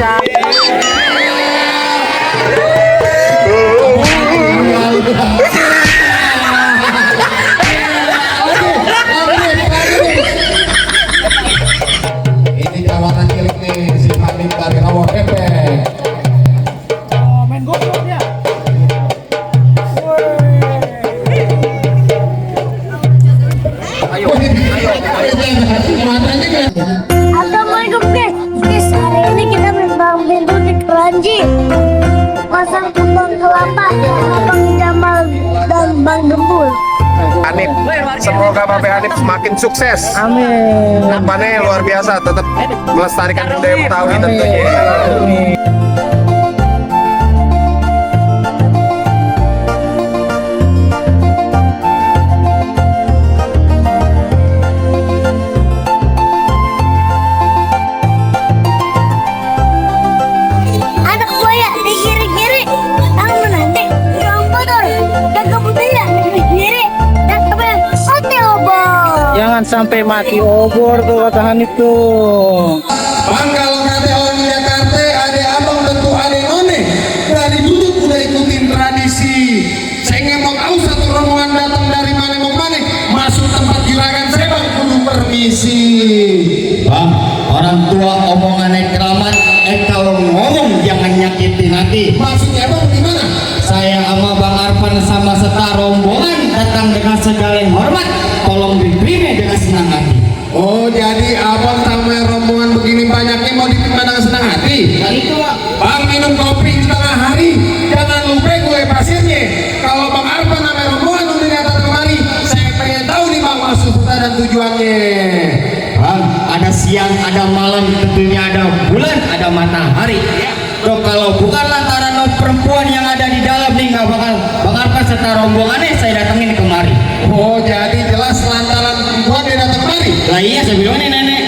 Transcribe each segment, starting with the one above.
Indonesia. Ini kawanan cilik nih si Panik dari Rawa Bebek. Oh, main goblok dia. Ayo, Assalamualaikum guys. Guys, hari ini kita berbang pintu di Keranji. Pasang kembang kelapa, Bang Jamal dan Bang Gembul. Hanif, semoga Babe Hanif semakin sukses. amin. Nampaknya luar biasa, tetap melestarikan budaya Betawi tentunya. Anak buaya di kiri-kiri, tangan menanti, ruang kotor, jaga budaya di kiri, dan kemudian mati obor. Jangan sampai mati obor tuh kata Hanif tuh. Bang kalau kata orang Jakarta ada abang tentu ada none. Dari dulu udah ikutin tradisi. Saya nggak mau satu rombongan datang dari mana mau mana masuk tempat juragan saya bang kudu permisi. Bang, orang tua omongannya keramat, kalau ngomong jangan nyakitin hati. Maksudnya bang gimana? Saya sama Bang Arfan sama serta rombongan datang dengan segala hormat, tolong diterima dengan senang hati. Oh jadi abang sama rombongan begini banyaknya mau diterima dengan senang hati? Dan itu bang, Bang minum kopi di tengah hari, jangan lupa gue pasirnya. Kalau Bang Arfan sama rombongan udah datang kemari, saya pengen tahu nih bang maksud kita dan tujuannya. Bang, ada siang, ada malam, tentunya ada bulan, ada matahari. Loh, kalau bukan lantaran perempuan yang ada di dalam nih nggak bakal Bang Arfan serta rombongannya saya datengin kemari. Oh jadi jelas lantaran perempuan dia datang kemari. Lah iya, saya bilang nih nenek,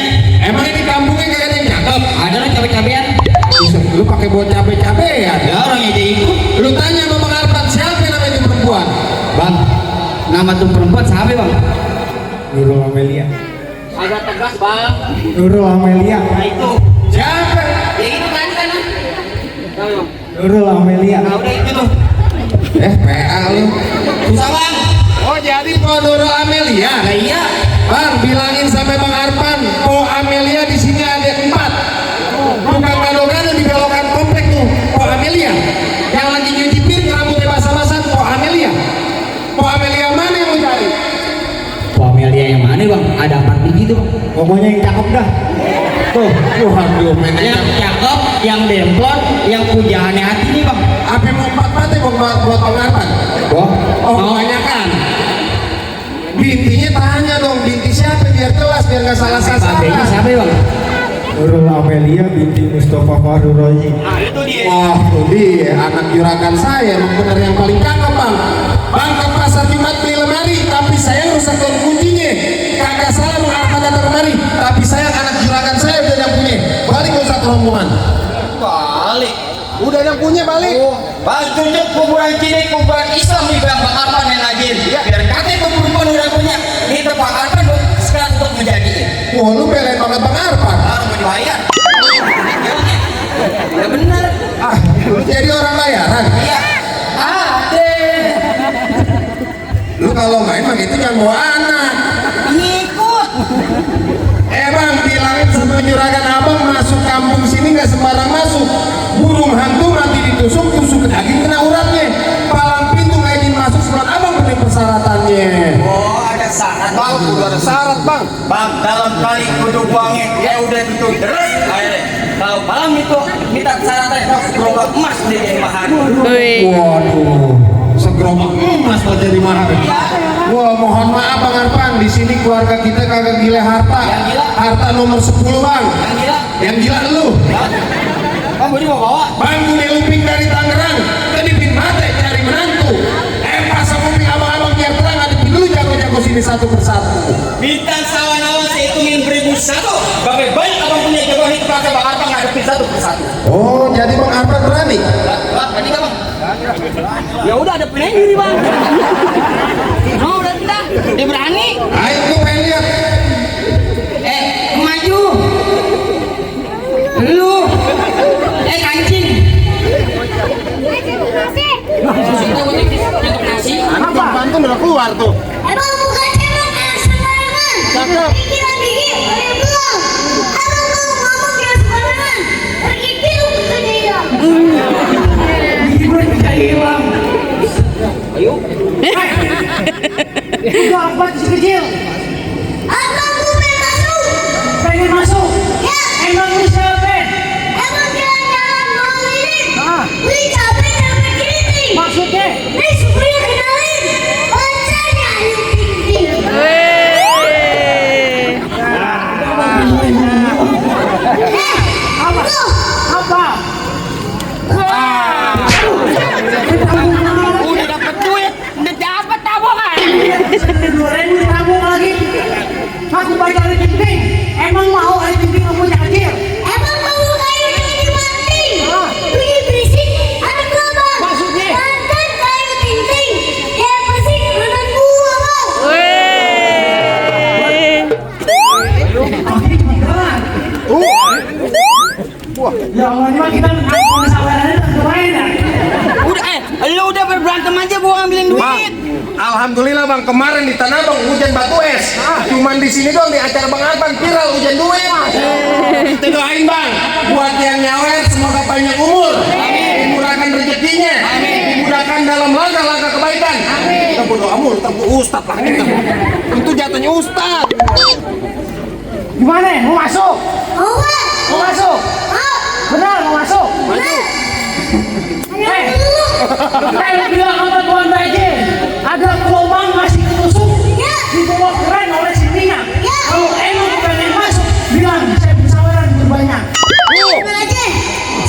Emang ini kampungnya kagak ada yang cakep? ada lah cabai-cabean. Buset, lu pakai buat cabe-cabean. Ada orang yang jadi ikut. Lu tanya sama Bang Arfan siapa yang namanya itu perempuan? Bang, nama tuh perempuan siapa bang? Nurul Amelia. Agak tegas bang. Nurul Amelia. Nah itu. Siapa? Ya itu kan kan. Nurul Amelia. Nah udah itu tuh. PA lu. Susah bang. Oh jadi Po Nurul Amelia. Nah iya. Bang bilangin sampai Bang Arfan, Po Amelia di sini ada 4. Bukan gado-gado di belokan komplek tuh, Po Amelia. Yang lagi nyuci piring rambutnya basah-basah, Po Amelia. Po Amelia mana yang lu cari? Amelia yang mana bang? Ada 4 biji tuh. Pokoknya yang cakep dah. Tuh, waduh Yang cakep, yang demplon, yang pujaannya hati nih bang. apa mau 4 ya buat Bang Arfan? Wah. Oh, kebanyakan. Bintinya tanya dong, binti siapa biar jelas, biar nggak salah Babenya sasaran. siapa bang? Nurul Amelia binti Mustafa Fahru Rozi. Nah itu dia. Wah, tuh dia anak juragan saya, emang benar yang paling cakep bang. Bang ke pasar Jumat beli lemari, tapi saya rusak kuncinya. Kagak salah Bang Arfan datang kemari, tapi saya anak juragan saya udah yang punya. Balik ke satu rombongan. Balik. Udah yang punya balik. Bang tunjuk kuburan Cina, kuburan Islam nih bang Arfan yang lajin. Biar katanya perempuan udah punya. Ini tempat Arfan sekarang untuk menjadi. Wah, lu belain banget Bang Arfan. Harus mau dibayar. Ya benar. Ah, lu jadi orang bayaran. Iya. Ada. Lu kalau main mah itu jangan bawa anak. Ngikut. Bang, bilangin sama juragan abang masuk kampung sini nggak sembarang masuk. Burung hantu nanti ditusuk ke daging kena uratnya. Palang pintu nggak izin masuk sebelum abang punya persyaratannya. Oh ada syarat Bang, udah ada syarat bang. Bang dalam kali kudu buangnya ya udah itu terus. Kalau malam itu minta syaratnya gerobak emas dia jadi mahar. Waduh, segerobak emas mau jadi mahar. Wah, mohon maaf Bang Arfan, di sini keluarga kita kagak gila harta. Yang gila? Harta nomor 10 bang. Yang gila. Yang gila lu. Bang Budi mau bawa. Bang Budi Uping dari Tangerang, kedipin mate cari menantu. Pasang uping abang-abang biar terang, hadapin dulu jago-jago sini satu persatu. Bintang sawan awal saya hitungin 1001. Bagai banyak abang punya jagoan itu pakai Bang Arfan ngadepin satu persatu. Oh, jadi Bang Arfan berani? Bang, tadi kan bang? Ya udah ada pilihan diri bang. Mau udah kita, dia berani. Ayo gue pengen lihat. Maju. Lu Juga apa si kecil? Abang gue pengen masuk. Pengen masuk? Ya. Emang lu siapa? Emang jalan-jalan mau ini. Beli cabai dan begini. Maksudnya? Nih supaya kenalin. Bacanya Ayu Ting Ting. Apa? Tuh. Apa? Udah dapat duit, udah dapat tabungan. 2.000 ditabung lagi. Aku bayar Ayu Ting Ting. Emang mau Ayu Ting Ting punya kecil? Emang mau kayu ini mati? Bunyi berisik, anak gua bang. Maksudnya? Mantan kayu Ting Ting. Ya berisik, anak gua bang. Oke, cuma jalan. Ya Allah, cuma kita mau sabarannya kemarin ya. Udah, lu udah berberantem aja gua ngambilin Bang, duit. alhamdulillah bang, kemarin di Tanah Abang hujan batu es. Cuman di sini doang di acara Bang Arpan viral hujan duit. Kita doain bang, buat yang nyawer semoga panjang umur, dimurahkan rezekinya, dimudahkan dalam langkah-langkah kebaikan. Kita berdoa mulu, kita ustad lah kita. Itu jatuhnya ustad. Gimana? Mau masuk? Mau bang? Mau masuk? Mau. Benar mau masuk? Ayo dulu. Saya bilang sama Tuan Baje, ada gelombang masih ketusuk Ya. dibawa keren oleh sintinya. Ya. Kalau emang pengen masuk, bilang saya bersawaran berbanyak. Tenang aja.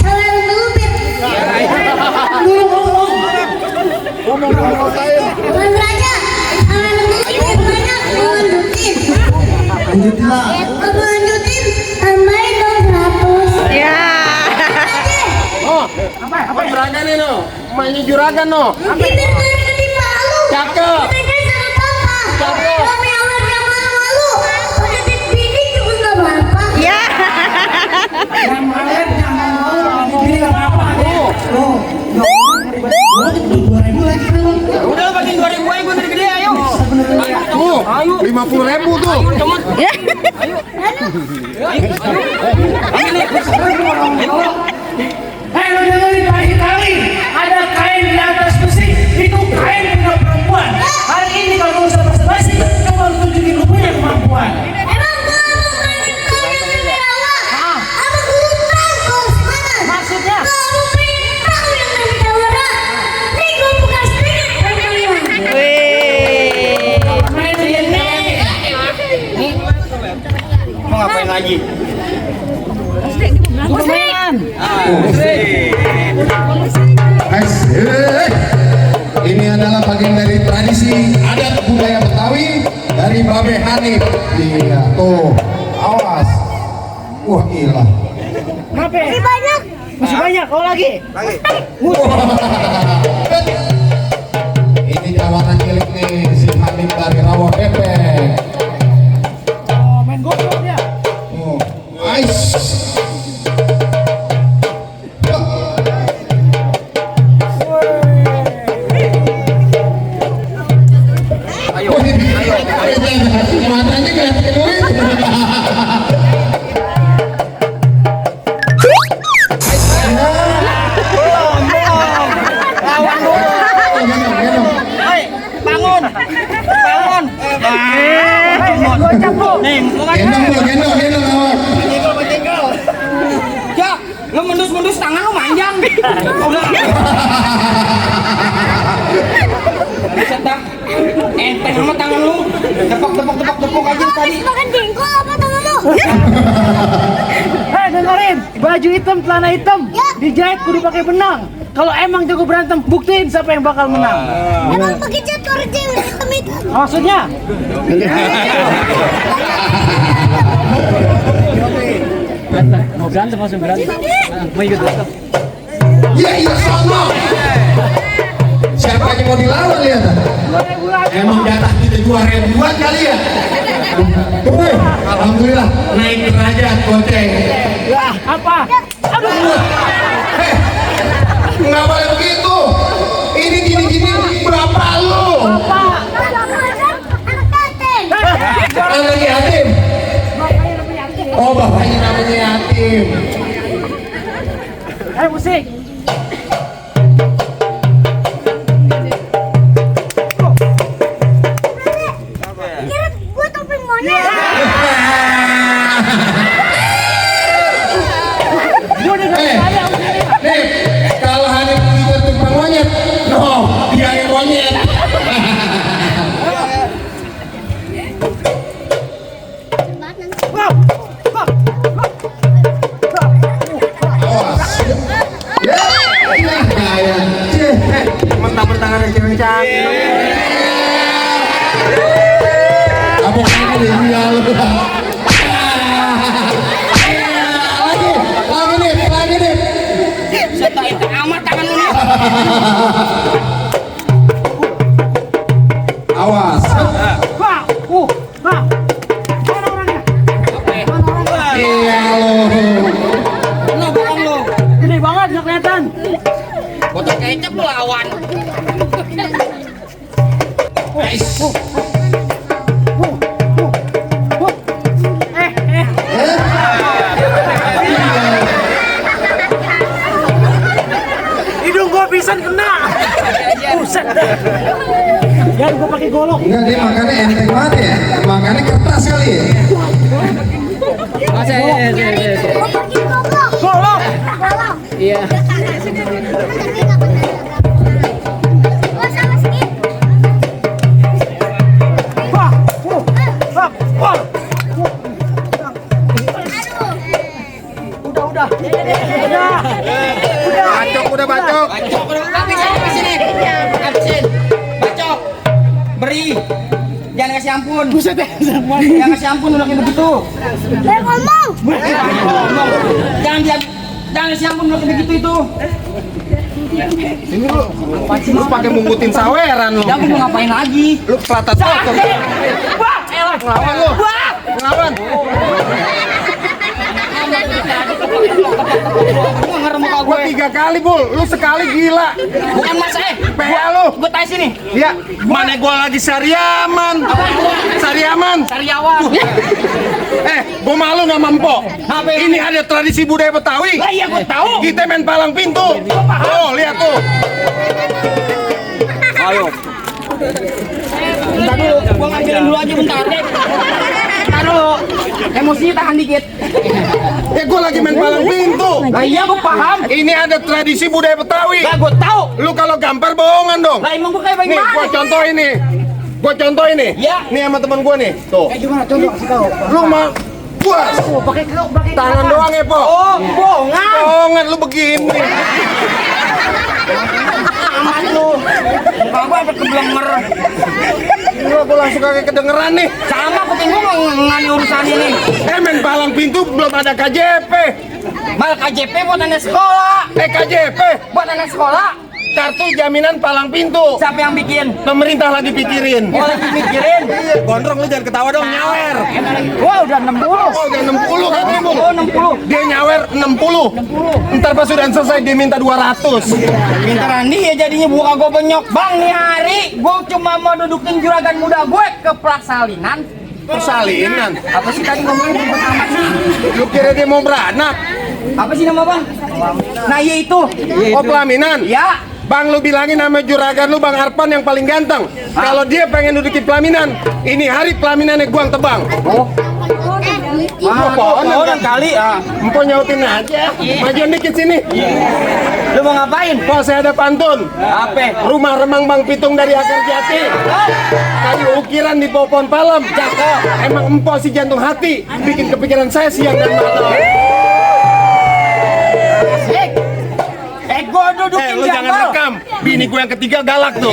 Sabaran dulu Bib. Dulu ngomong. Bang Raja. Sabaran dulu Bib. Banyak mau lanjutin. Lanjutin lah. Mau lanjutin. Tambahin dong 100. Ya. Apa? Juragan nih no, mainnya juragan no. Bibir tuh ketimpa lu. Cakep. Bibir sama papa. Cakep. Kami awal yang malu-malu. Pakai bibir juga nggak apa-apa. Ya. Yang malam jangan mau diri nggak apa-apa. Loh. Udah bagiin 2.000 aja gue dari gede ayo. Tuh, 50.000 tuh. Hei lo dengerin kali ada kain di atas besi, itu kain punya perempuan. Hari ini kalau mau basa-basi, coba lu tunjukin lu punya kemampuan. Emang gua mau mainin kayak Nabila. Apa gua tahu kau mana? Maksudnya? Gua mau mainin tahu yang Nabila. Nih gua buka sedikit permainan. Main ini. Mau ngapain lagi? Permainan. Asik. Ini adalah bagian dari tradisi adat budaya Betawi dari Babe Hanif. Iya, tuh. Awas. Wah, gila. Kenapa? Masih banyak. Masih banyak, kau lagi? Ini jawatan cilik nih si Hanif dari Rawa Bebek. Oh, main gopro dia. Oh, nice. Ayo, matanya kelihatan duit. Bangun. Nih, Gendong awak. Ya, lu mendus tangan lu manjang. Bisa tak? Enteng sama tangan lu. Tepok aja tadi. Makan jengkol apa tangan lu? Hei, dengerin. Baju hitam, celana hitam. Ya. Dijahit kudu pakai benang. Kalau emang jago berantem, buktiin siapa yang bakal menang. Emang pakai cat oranye hitam itu. Maksudnya? Mau berantem langsung berantem. Mau ikut berantem. Ya iya sama. Siapa yang mau dilawan lihat? Emang jatah kita 2.000-an kali ya? Alhamdulillah naik derajat goceng. Apa? Aduh. Nggak boleh begitu. Ini gini-gini berapa lu? Anak yatim. Oh bapaknya namanya yatim. Ayo musik. Awas. Ya, ya. Mentang-mentang ada cewek cantik. Apa kayak ini ya lu? Lagi nih. Setain amat tangan lu nih. Awas. Iya lu. Lu bohong lu. Gede banget nggak kelihatan. Botol kecap lu lawan. Hidung gua pisan kena. Buset. Ya gua pakai golok. Enggak, dia makannya enteng banget ya. Makannya kertas kali ya. Gua pakai golok. Golok. Golok. Iya. Gua sama sedikit. Wah. Wah. Wah. Udah. Bacok udah bacok. Habisin. Bacok. Beri. Jangan kasih ampun. Buset ya. Jangan kasih ampun udah kayak begitu. Ngomong. Jangan kasih ampun udah kayak begitu itu. Ini lu pakai mungkutin saweran lu. Ya aku mau ngapain lagi? Lu pelatat foto. Wah, elah. Ngelawan lu. Ngelawan. Gua ngerem muka Gua gue. 3 kali, Bul. Lu sekali gila. Bukan mas PA lu. Gue tai sini. Ya, mana gua lagi Sariaman. Sariaman. Sariawan. Gua malu sama Empok. Apa ini? Ini ada tradisi budaya Betawi. Lah iya gue tahu. Kita main palang pintu. Oh, lihat tuh. Ayo. Bentar dulu, gua ngambilin dulu aja bentar deh. Bentar dulu. Emosinya tahan dikit. Ya gua lagi main palang pintu. Lah iya gua paham. Ini ada tradisi budaya Betawi. Lah gua tahu. Lu kalau gampar bohongan dong. Lah emang gua kayak Nih, bagaimana? gua contohin nih. Gua contohin nih. Ya. Nih sama teman gua nih. Tuh. Gimana? Coba kasih tahu. Lu mah puas. Pakai Tangan doang ya, Po. Oh, bohongan. Bohongan lu begini. Aman lu. Muka gua sampai keblenger. Gua langsung kagak kedengeran nih. Sama kuping gua ngani urusan ini. Main palang pintu belum ada KJP. Mal KJP buat anak sekolah. KJP. Buat anak sekolah. Kartu jaminan palang pintu. Siapa yang bikin? Pemerintah lagi pikirin. Gua lagi mikirin. Gondrong lu jangan ketawa dong, nyawer. Gua udah 60. Oh, udah 60 kan ibu. Oh, 60. Dia nyawer 60. Ntar pas sudah selesai dia minta 200. Pinteran dia jadinya buka gua benyok. Bang, nih hari gua cuma mau dudukin juragan muda gue ke persalinan. Persalinan. Apa sih tadi ngomongin ribet amat sih? Lu kira dia mau beranak? Apa sih nama bang? Nah iya itu. Oh, pelaminan. Ya. Bang, lu bilangin nama juragan lu Bang Arpan yang paling ganteng. Kalau dia pengen dudukin pelaminan, ini hari pelaminannya gua yang tebang. Pohon kali. Empok nyautin aja. Majuan dikit sini. Lu mau ngapain? Pok, saya ada pantun. Apa? Rumah remang Bang Pitung dari akar jati. Kayu ukiran di pohon palem. Cakep. Emang empok si jantung hati. Bikin kepikiran saya siang dan malam. Gua dudukin Lu di jangan hambal. rekam. Bini gue yang ketiga galak tuh.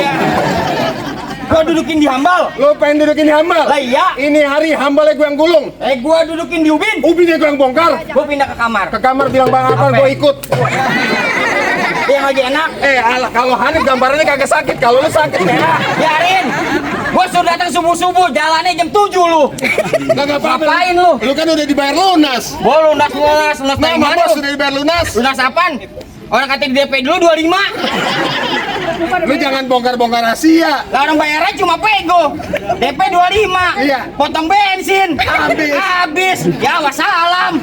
Gua dudukin di hambal. Lu pengen dudukin di hambal? Lah iya. Ini hari hambalnya gue yang gulung. Gua dudukin di ubin. Ubinnya gue yang bongkar. Gua pindah ke kamar. Ke kamar bilang Bang Arpan Apa? gue ikut. Dia yang lagi enak. Alah, kalau Hanif gambarannya kagak sakit. Kalau lu sakit ya. Biarin. Gua suruh datang subuh-subuh, jalannya jam 7 lu. Kagak apa-apa. Ngapain lu? Lu kan udah dibayar lunas. Gua lunas dari Nama mana? bos Lu? sudah dibayar lunas. Lunas apaan? Orang katanya DP dulu 25. Lu jangan bongkar-bongkar rahasia. Lah orang bayarnya cuma pego. DP 25. Iya. Potong bensin. Habis. Ya wassalam.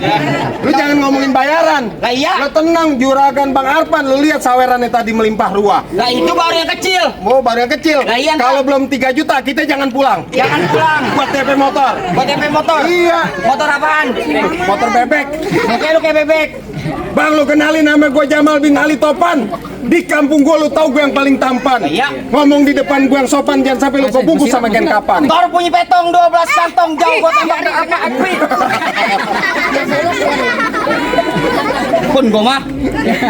Lu jangan ngomongin bayaran. Lah iya. Lu tenang, juragan Bang Arpan. Lu lihat sawerannya tadi melimpah ruah. Lah itu baru yang kecil. Mau baru yang kecil. Lah iya, Kalau belum 3 juta, kita jangan pulang. Jangan pulang. Buat TP motor. Buat DP motor. Iya. Motor apaan? Motor bebek. Oke lu kayak bebek. Bang, lu kenalin nama gue Jamal bin Ali Topan. Di kampung gue lu tahu gue yang paling tampan. Iya. Ngomong di depan gue yang sopan, jangan sampai lu kebungkus sama gen kapan. Tor punya petong 12 kantong jauh gua tembak dengan apa api. Pun gua mah.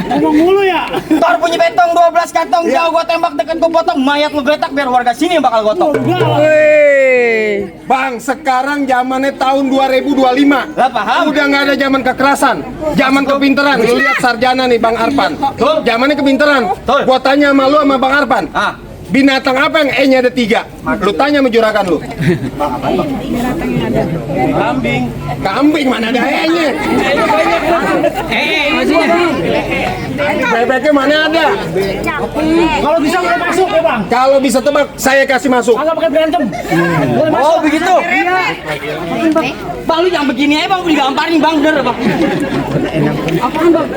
Ngomong mulu ya. Tor punya petong 12 kantong jauh gua tembak dekat gua potong mayat lu geletak biar warga sini yang bakal gotong. Bang, sekarang zamannya tahun 2025. Lah paham. Udah nggak ada zaman kekerasan, zaman kepinteran. Lu lihat sarjana nih Bang Arpan. Zamannya kepinteran. Betul. Gua tanya sama lu sama Bang Arpan. Ah. Binatang apa yang E-nya ada 3? Lu tanya sama juragan lu. Kambing. Kambing mana ada E-nya? Bebeknya mana ada? Kalau bisa mau masuk ya bang. Kalau bisa tebak, saya kasih masuk. Kalau pakai berantem. Boleh masuk. Oh begitu. Iya. Bang lu yang begini aja bang, digamparin bang, bener bang. Apaan bang?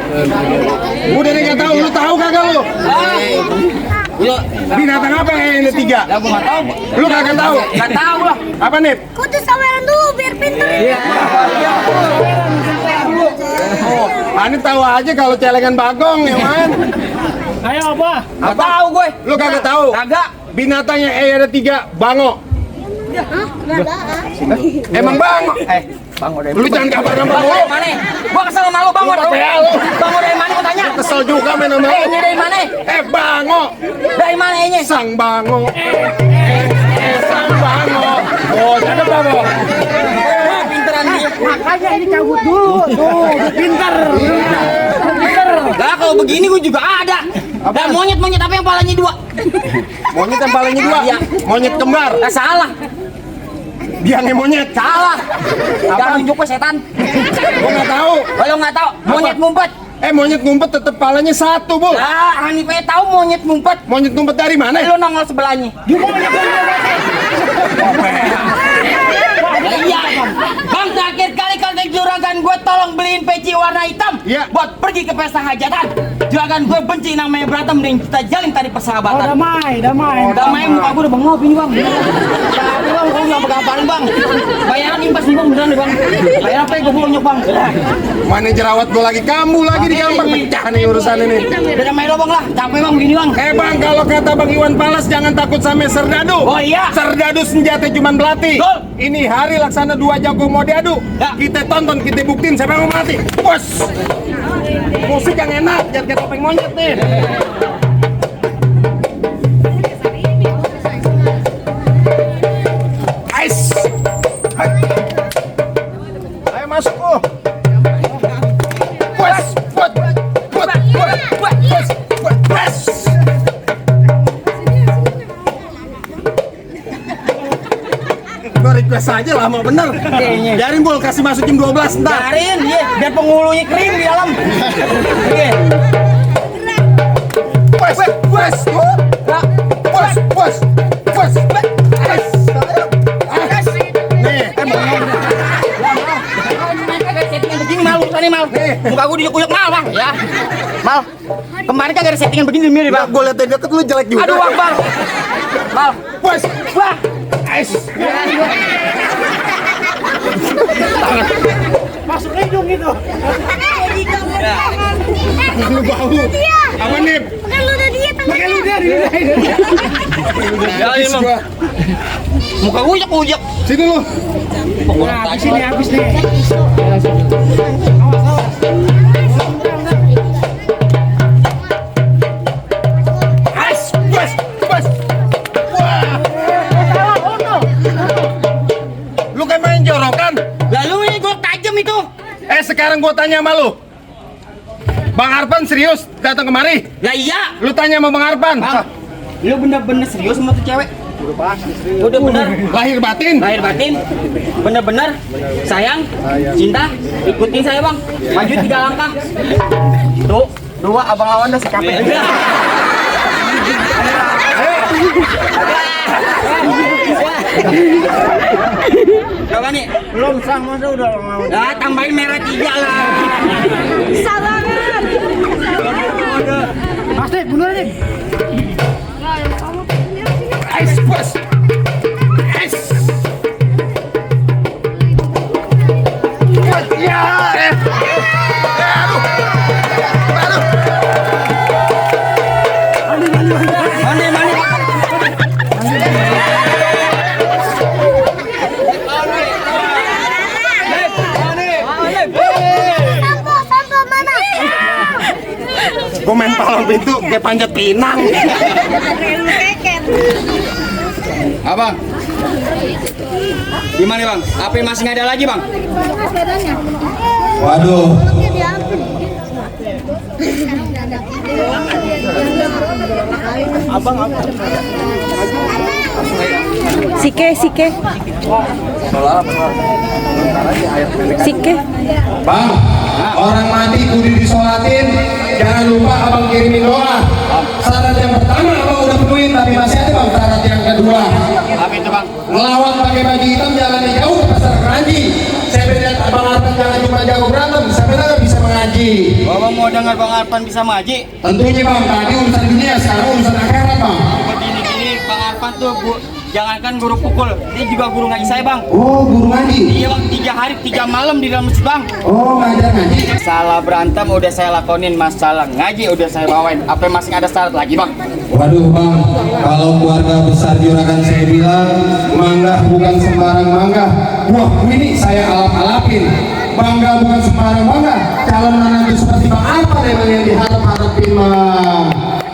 Udah nih nggak tahu, lu tahu kagak lu? Yo, Binatang apa yang ada 3? ya gua nggak tahu. Lu kagak tahu? Nggak tahu lah. Apa nih? Kudu saweran dulu biar pinter. Ani tahu aja kalau celengan bagong ya man. Ayo apa? Nggak tahu gue. Lu kagak tahu? Kagak. Binatang yang E ada 3, bango. Hah? Nggak ada. Emang bango? Bang udah. Lu jangan kabar sama Bang lu. dari mana? Gua kesel sama lu bang udah. Ya, lu. Bang dari mana gua tanya? Kesel juga main sama lu. Ini dari mana? Bango. Dari mana ini? Sang bango. Sang bango. Oh, ada bango. Pinteran dia. Makanya ini cabut dulu. Tuh, pinter. Pinter. Lah kalau begini gua juga ada. Dan monyet apa yang palanya 2? Monyet yang palanya 2. Iya. Monyet kembar. Salah. Biangnya monyet. Salah. Jangan nunjuk ke setan. Gua nggak tahu. Kalau nggak tahu, monyet ngumpet. Monyet ngumpet tetep palanya 1, Bu. Lah, Hani pengen tahu monyet ngumpet. Monyet ngumpet dari mana? Lu nongol sebelahnya. Iya, bang. Terakhir kali kontak juragan gue tolong beliin peci warna hitam. Iya. Buat pergi ke pesta hajatan. Juragan gue benci namanya berantem dan kita jalin tadi Oh, persahabatan. damai. Damai muka gue udah bengop ini bang. Tapi bang, gue nggak pegang bang. Bayaran impas nih bang, beneran nih bang. Bayar apa yang gue bonyok bang. Mana jerawat gua lagi, kamu lagi di gampang pecah nih urusan ini. Udah damai lo bang lah, capek bang begini bang. Bang, kalau kata Bang Iwan Pales jangan takut sama serdadu. Oh iya. Serdadu senjata cuman belati. Betul. Ini hari laksana 2 jago mau diadu. Ya. Kita tonton, kita buktiin siapa yang mau mati. Bos. Musik yang enak, jangan kayak topeng monyet nih. Ais. Ayo masuk oh. Bos. Gua request aja lama bener. Biarin Bol, kasih masuk jam 12 ntar. Biarin, iya, biar penghulunya kering di dalam. Iya. Bos. Nih, Settingan begini mal, urusannya mal. Muka gue diuyuk-uyuk mal bang, ya. Mal, kemarin kan ada settingan begini mirip bang. gue liat dari deket lu jelek juga. Aduh bang, mal. Mal, Bos. wah. Masuk hidung itu. Lu bau. Apa nih? Pakai ludah dia Pakai ludah di Ya emang. Muka gue uyuk-uyuk. Sini lu. Nah, di sini habis nih. Bos. Wah. Lu kayak main jorokan. Lalu ini gue tajam itu. Sekarang gua tanya sama lu. Bang Arpan serius datang kemari? Lah iya. Lu tanya sama Bang Arpan. Bang, lu bener-bener serius sama tuh cewek? Udah bener. Lahir batin. Lahir batin, bener-bener sayang, cinta, ikutin saya bang, maju 3 langkah. Tuh, 2 abang lawan dah secapek. Coba nih, Belum sama udah mau. nah, tambahin merah 3 lah. Bisa banget. Mas Dik, bunuh nih. Bos. Ya. Aduh. Gue main palang pintu kayak panjat pinang. Abang, gimana bang? Apa masih nggak ada lagi bang? Waduh, Sike. Bang, orang mati kudu disolatin. Jangan lupa abang kirimin doa. Syarat yang pertama abang udah penuhin, tapi masih ada bang syarat yang kedua. Apa itu bang? Ngelawan pakai baju hitam jalan jauh ke pasar Keranji. Saya lihat abang Arpan jangan cuma jago berantem, sampai nggak bisa mengaji. Bapak mau dengar bang Arpan bisa maji? Tentunya bang, tadi urusan dunia, sekarang urusan akhirat bang. Begini bang Arpan tuh jangankan guru pukul, dia juga guru ngaji saya bang. Oh, guru ngaji. Iya bang, 3 hari 3 malam di dalam masjid bang. Oh, ngajar ngaji. Salah berantem udah saya lakonin, masalah ngaji udah saya bawain. Apa masih ada syarat lagi bang? waduh bang, kalau keluarga besar Juragan saya bilang, mangga bukan sembarang mangga. Wah, ini saya alap-alapin. Bangga bukan sembarang bangga. Calon menantu seperti Bang Arpan yang diharap-harapin mah.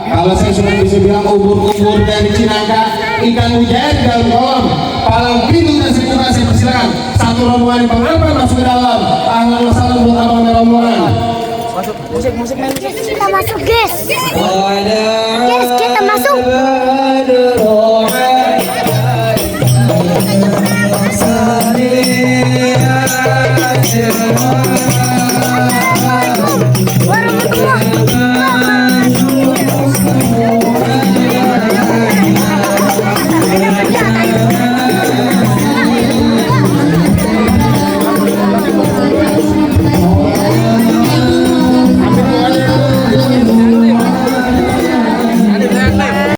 Kalau saya sudah bisa bilang ubur-ubur dari Cinangka, ikan mujair di dalam kolam, palang pintu dan sebuah saya persilakan. Satu rombongan Bang Arpan masuk ke dalam. Ahlan wa sahlan buat abang dan rombongan. Musik main musik. Kita masuk guys. Ada